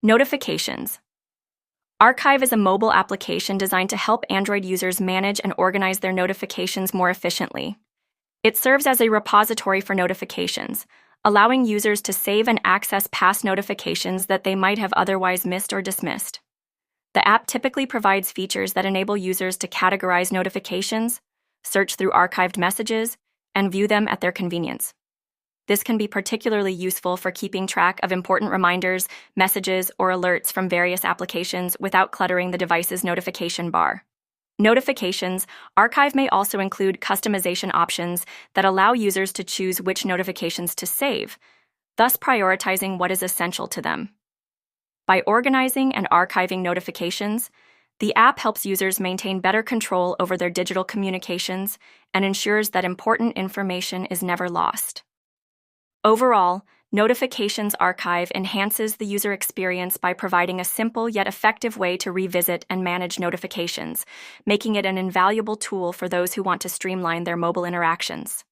Notifications. Archive is a mobile application designed to help Android users manage and organize their notifications more efficiently. It serves as a repository for notifications, allowing users to save and access past notifications that they might have otherwise missed or dismissed. The app typically provides features that enable users to categorize notifications, search through archived messages, and view them at their convenience. This can be particularly useful for keeping track of important reminders, messages, or alerts from various applications without cluttering the device's notification bar. Notifications. Archive may also include customization options that allow users to choose which notifications to save, thus prioritizing what is essential to them. By organizing and archiving notifications, the app helps users maintain better control over their digital communications and ensures that important information is never lost. Overall, Notifications Archive enhances the user experience by providing a simple yet effective way to revisit and manage notifications, making it an invaluable tool for those who want to streamline their mobile interactions.